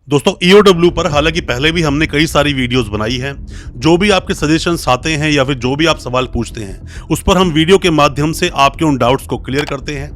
दोस्तों ईओडब्ल्यू पर हालांकि पहले भी हमने कई सारी वीडियोस बनाई हैं। जो भी आपके सजेशंस आते हैं या फिर जो भी आप सवाल पूछते हैं उस पर हम वीडियो के माध्यम से आपके उन डाउट्स को क्लियर करते हैं।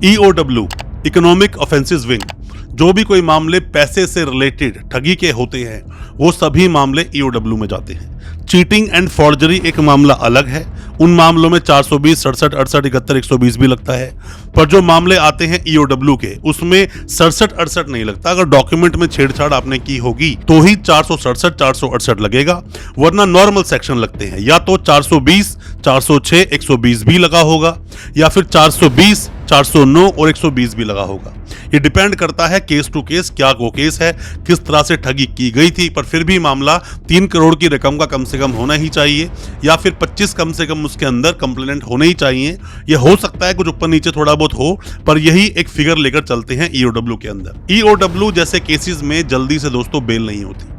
ईओडब्ल्यू इकोनॉमिक ऑफेंसेस विंग, जो भी कोई मामले पैसे से रिलेटेड ठगी के होते हैं वो सभी मामले ईओडब्ल्यू में जाते हैं। चीटिंग एंड फॉर्जरी एक मामला अलग है, उन मामलों में 420, 67, 68, 71, 120 भी लगता है। पर जो मामले आते हैं ईओडब्ल्यू के उसमें 67, 68 नहीं लगता। अगर डॉक्यूमेंट में छेड़छाड़ आपने की होगी तो ही 467, 468 लगेगा, वरना नॉर्मल सेक्शन लगते हैं। या तो 420, 406, 120 भी लगा होगा या फिर 420, 409 और 120 भी लगा होगा। ये डिपेंड करता है केस टू केस, क्या वो केस है, किस तरह से ठगी की गई थी। पर फिर भी मामला 3 करोड़ की रकम का कम से कम होना ही चाहिए या फिर 25 कम से कम उसके अंदर कंप्लेनेंट होने ही चाहिए। ये हो सकता है कुछ ऊपर नीचे थोड़ा बहुत हो, पर यही एक फिगर लेकर चलते हैं ईओडब्ल्यू के अंदर। ईओडब्ल्यू जैसे केसेस में जल्दी से दोस्तों बेल नहीं होती।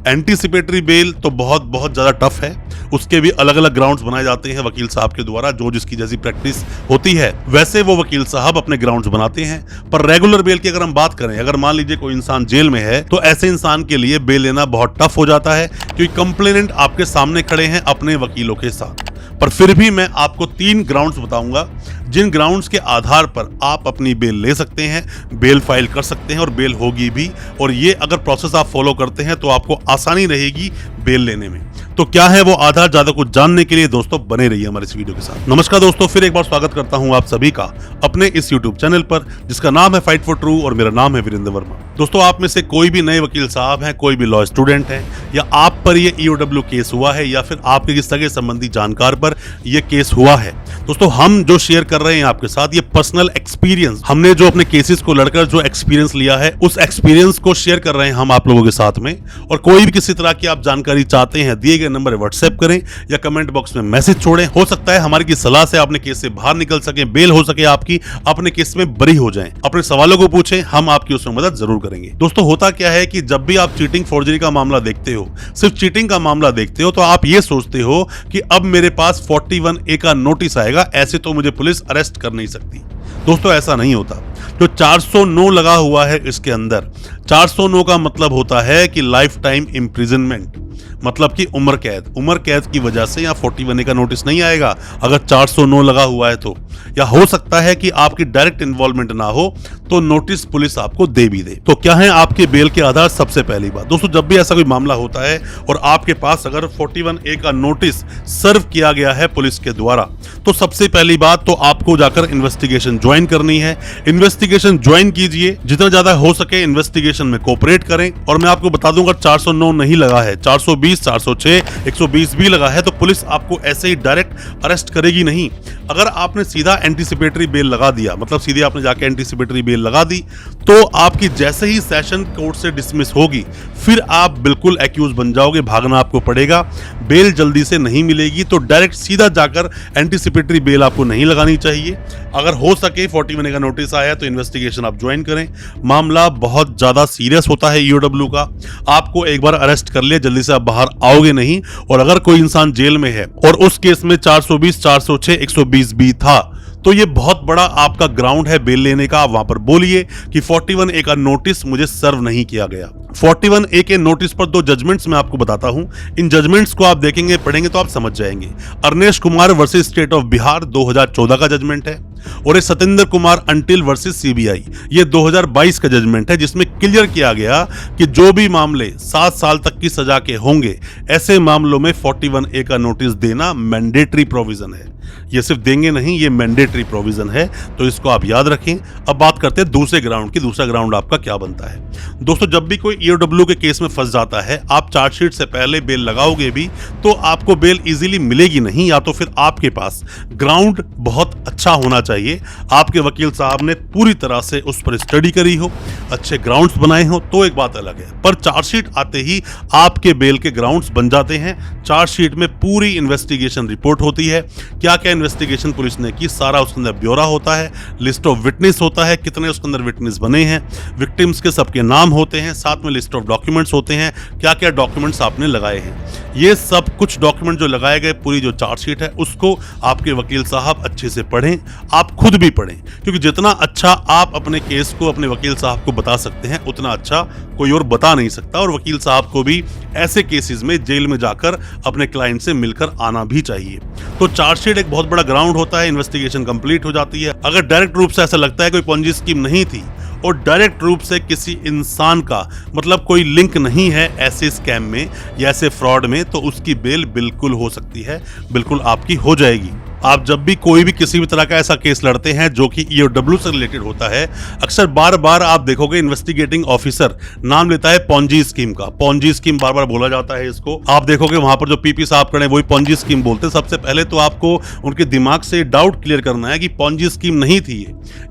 एंटीसिपेटरी बेल तो बहुत ज़्यादा टफ है, उसके भी अलग अलग ग्राउंड्स बनाए जाते हैं वकील साहब के द्वारा। जो जिसकी जैसी प्रैक्टिस होती है वैसे वो वकील साहब अपने ग्राउंड्स बनाते हैं। पर रेगुलर बेल की अगर हम बात करें, अगर मान लीजिए कोई इंसान जेल में है तो ऐसे इंसान के लिए बेल लेना बहुत टफ हो जाता है, क्योंकि कंप्लेनेंट आपके सामने खड़े हैं अपने वकीलों के साथ। पर फिर भी मैं आपको 3 ग्राउंड्स बताऊंगा जिन ग्राउंड्स के आधार पर आप अपनी बेल ले सकते हैं, बेल फाइल कर सकते हैं और बेल होगी भी। और ये अगर प्रोसेस आप फॉलो करते हैं तो आपको आसानी रहेगी बेल लेने में। तो क्या है वो आधार, ज्यादा कुछ जानने के लिए दोस्तों बने रहिए हमारे इस वीडियो के साथ। नमस्कार दोस्तों, फिर एक बार स्वागत करता हूं आप सभी का अपने इस यूट्यूब चैनल पर जिसका नाम है फाइट फॉर ट्रू और मेरा नाम है वीरेंद्र वर्मा। दोस्तों आप में से कोई भी नए वकील साहब हैं, कोई भी लॉ स्टूडेंट हैं, या आप पर ये ईओडब्ल्यू केस हुआ है या फिर आपके किसी सगे संबंधी जानकार पर यह केस हुआ है, दोस्तों हम जो शेयर कर रहे हैं आपके साथ ये पर्सनल एक्सपीरियंस, हमने जो अपने केसेस को लड़कर जो एक्सपीरियंस लिया है उस एक्सपीरियंस को शेयर कर रहे हैं हम आप लोगों के साथ में। और कोई भी किसी तरह की आप जानकारी चाहते हैं, दिए गए नंबर व्हाट्सएप करें या कमेंट बॉक्स में मैसेज छोड़ें। हो सकता है हमारी की सलाह से आपने केस से बाहर निकल सके, बेल हो सके आपकी, अपने केस में बरी हो जाएं। अपने सवालों को पूछें, हम आपकी उसमें मदद जरूर करेंगे। दोस्तों होता क्या है कि जब भी आप चीटिंग फॉर्जरी का मामला देखते हो, सिर्फ चीटिंग का मामला देखते हो, तो आप ये सोचते हो कि अब मेरे पास 41A का नोटिस आएगा, ऐसे तो मुझे पुलिस अरेस्ट कर नहीं सकती। दोस्तों ऐसा नहीं होता। जो 409 लगा हुआ है इसके अंदर, 409 का मतलब होता है कि लाइफ टाइम इम्प्रिजनमेंट, मतलब कि उम्र कैद। उम्र कैद की वजह से यहाँ 41A का नोटिस नहीं आएगा अगर 409 लगा हुआ है तो। या हो सकता है कि आपकी डायरेक्ट इन्वॉल्वमेंट ना हो तो नोटिस पुलिस आपको दे भी दे। तो क्या है आपके बेल के आधार? सबसे पहली बात दोस्तों, जब भी ऐसा कोई मामला होता है और आपके पास अगर 41A का नोटिस सर्व किया गया है पुलिस के द्वारा, तो सबसे पहली बात तो आपको जाकर इन्वेस्टिगेशन ज्वाइन करनी है। इन्वेस्टिगेशन ज्वाइन कीजिए, जितना ज्यादा हो सके इन्वेस्टिगेशन में कोऑपरेट करें। और मैं आपको बता दूंगा 409 नहीं लगा है, 420, 406, 120 भी लगा है तो पुलिस आपको ऐसे ही डायरेक्ट अरेस्ट करेगी नहीं। अगर आपने सीधा एंटीसिपेटरी बेल लगा दिया, मतलब सीधे आपने जाके एंटीसिपेटरी बेल लगा दी, तो आपकी जैसे ही सेशन कोर्ट से डिसमिस होगी फिर आप बिल्कुल एक्यूज बन जाओगे, भागना आपको पड़ेगा। बेल जल्दी से नहीं मिलेगी तो डायरेक्ट सीधा जाकर एंटीसिपेटरी बेल आपको नहीं लगानी चाहिए। अगर हो सके 41A का नोटिस आया तो इन्वेस्टिगेशन आप ज्वाइन करें। मामला बहुत ज्यादा सीरियस होता है ईओडब्ल्यू का, आपको एक बार अरेस्ट कर लिया जल्दी से आप बाहर आओगे नहीं। और अगर कोई इंसान जेल में है और उस केस में 420, 406, 120 भी था, तो ये बहुत बड़ा आपका ग्राउंड है बेल लेने का। आप वहां पर बोलिए कि 41A का नोटिस मुझे सर्व नहीं किया गया। 41A के नोटिस पर 2 जजमेंट्स मैं आपको बताता हूं, इन जजमेंट्स को आप देखेंगे, पढ़ेंगे तो आप समझ जाएंगे। Arnesh Kumar versus state of Bihar 2014 का जजमेंट है, और एक Satendra Kumar until versus CBI ये 2022 का जजमेंट है, जिसमें क्लियर किया गया कि जो भी मामले 7 साल तक की सजा के होंगे ऐसे मामलों में 41A का नोटिस देना मैंडेटरी प्रोविजन है। ये सिर्फ देंगे नहीं, ये मैंडेटरी प्रोविजन है, तो इसको आप याद रखें। अब बात करते हैं दूसरे ग्राउंड की। दूसरा ग्राउंड आपका क्या बनता है? दोस्तों जब भी कोई ईओडब्ल्यू के केस में फंस जाता है, आप चार्जशीट से पहले बेल लगाओगे भी तो आपको बेल इजीली मिलेगी नहीं, या तो फिर आपके पास ग्राउंड बहुत अच्छा होना चाहिए, आपके वकील साहब ने पूरी तरह से उस पर स्टडी करी हो, अच्छे ग्राउंड्स बनाए हो, तो एक बात अलग है। पर चार्जशीट आते ही आपके बेल के ग्राउंड्स बन जाते हैं। चार्जशीट में पूरी इन्वेस्टिगेशन रिपोर्ट होती है, क्या क्या इन्वेस्टिगेशन पुलिस ने की, सारा उसके अंदर ब्यौरा होता है, लिस्ट ऑफ विटनेस होता है, कितने उसके अंदर विटनेस बने हैं, विक्टिम्स के सबके नाम होते हैं, साथ में लिस्ट ऑफ डॉक्यूमेंट्स होते हैं, क्या क्या डॉक्यूमेंट्स आपने लगाए हैं। ये सब कुछ डॉक्यूमेंट जो लगाए गए, पूरी जो चार्जशीट है उसको आपके वकील साहब अच्छे से पढ़ें, आप खुद भी पढ़ें, क्योंकि जितना अच्छा आप अपने केस को अपने वकील साहब को बता सकते हैं उतना अच्छा कोई और बता नहीं सकता। और वकील साहब को भी ऐसे केसेस में जेल में जाकर अपने क्लाइंट से मिलकर आना भी चाहिए। तो चार्जशीट एक बहुत बड़ा ग्राउंड होता है, इन्वेस्टिगेशन कंप्लीट हो जाती है। अगर डायरेक्ट रूप से ऐसा लगता है कोई पोंजी स्कीम नहीं थी और डायरेक्ट रूप से किसी इंसान का मतलब कोई लिंक नहीं है ऐसे स्कैम में या ऐसे फ्रॉड में, तो उसकी बेल बिल्कुल हो सकती है, बिल्कुल आपकी हो जाएगी। आप जब भी कोई भी किसी भी तरह का ऐसा केस लड़ते हैं जो कि EOW से रिलेटेड होता है, अक्सर बार बार आप देखोगे इन्वेस्टिगेटिंग ऑफिसर नाम लेता है पोंजी स्कीम का। पोंजी स्कीम बार बार बोला जाता है इसको। आप देखोगे वहां पर जो पीपी साहब खड़े वही पोंजी स्कीम बोलते हैं। सबसे पहले तो आपको उनके दिमाग से डाउट क्लियर करना है कि पोंजी स्कीम नहीं थी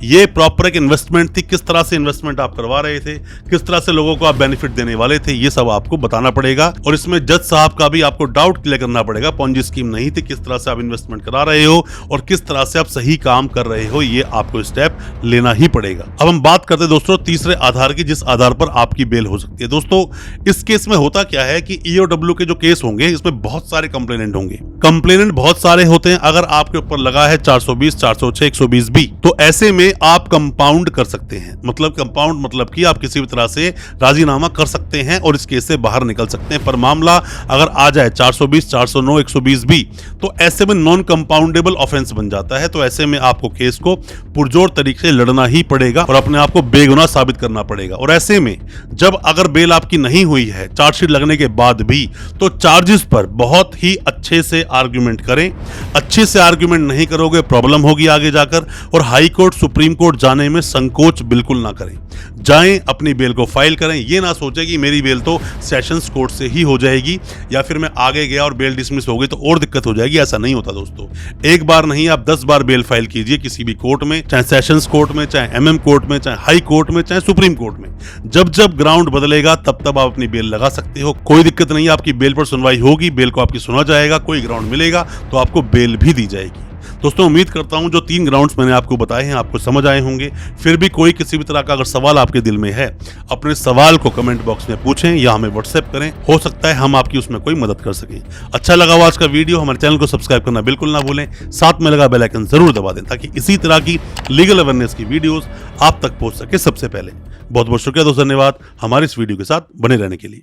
ये प्रॉपर एक इन्वेस्टमेंट थी। किस तरह से इन्वेस्टमेंट आप करवा रहे थे, किस तरह से लोगों को आप बेनिफिट देने वाले थे, ये सब आपको बताना पड़ेगा। और इसमें जज साहब का भी आपको डाउट क्लियर करना पड़ेगा। पोंजी स्कीम नहीं थी, किस तरह से आप इन्वेस्टमेंट करा रहे हो और किस तरह से आप सही काम कर रहे हो, ये आपको स्टेप लेना ही पड़ेगा। अब हम बात करते हैं दोस्तों तीसरे आधार की, जिस आधार पर आपकी बेल हो सकती है। दोस्तों इस केस में होता क्या है कि EOW के जो केस होंगे इसमें बहुत सारे कंप्लेनेंट होंगे। कंप्लेनेंट बहुत सारे होते हैं। अगर आपके ऊपर लगा है 420, 406, 120B, तो ऐसे में आप कंपाउंड कर सकते हैं। मतलब कंपाउंड मतलब कि आप किसी भी तरह से राजीनामा कर सकते हैं और इस केस से बाहर निकल सकते हैं। पर मामला अगर आ जाए 420, 409, 120B, तो ऐसे में नॉन कंपाउंडेबल ऑफेंस बन जाता है। तो ऐसे में आपको केस को पुरजोर तरीके से लड़ना ही पड़ेगा और अपने आप को बेगुनाह साबित करना पड़ेगा। और ऐसे में जब अगर बेल आपकी नहीं हुई है चार्जशीट लगने के बाद भी, तो चार्जेस पर बहुत ही अच्छे से आर्ग्यूमेंट करें। अच्छे से आर्ग्यूमेंट नहीं करोगे प्रॉब्लम होगी आगे जाकर। और हाई कोर्ट, सुप्रीम कोर्ट जाने में संकोच बिल्कुल ना करें। जाएं, अपनी बेल को फाइल करें। ये ना सोचें कि मेरी बेल तो सेशंस कोर्ट से ही हो जाएगी या फिर मैं आगे गया और बेल डिसमिस हो गई तो और दिक्कत हो जाएगी। ऐसा नहीं होता दोस्तों। एक बार नहीं, आप 10 बार बेल फाइल कीजिए किसी भी कोर्ट में, चाहे सेशंस कोर्ट में, चाहे MM कोर्ट में, चाहे हाई कोर्ट में, चाहे सुप्रीम कोर्ट में। जब जब ग्राउंड बदलेगा तब तब आप अपनी बेल लगा सकते हो। कोई दिक्कत नहीं है, आपकी बेल पर सुनवाई होगी, बेल को आपकी सुना जाएगा। कोई ग्राउंड मिलेगा तो आपको बेल भी दी जाएगी। दोस्तों उम्मीद करता हूं जो 3 ग्राउंड्स मैंने आपको बताए हैं आपको समझ आए होंगे। फिर भी कोई किसी भी तरह का अगर सवाल आपके दिल में है, अपने सवाल को कमेंट बॉक्स में पूछें या हमें व्हाट्सएप करें। हो सकता है हम आपकी उसमें कोई मदद कर सकें। अच्छा लगा हो आज का वीडियो, हमारे चैनल को सब्सक्राइब करना बिल्कुल ना भूलें। साथ में लगा बेल आइकन जरूर दबा दें ताकि इसी तरह की लीगल अवेयरनेस की वीडियोस आप तक पहुंच सके सबसे पहले। बहुत बहुत शुक्रिया दोस्तों, धन्यवाद हमारे इस वीडियो के साथ बने रहने के लिए।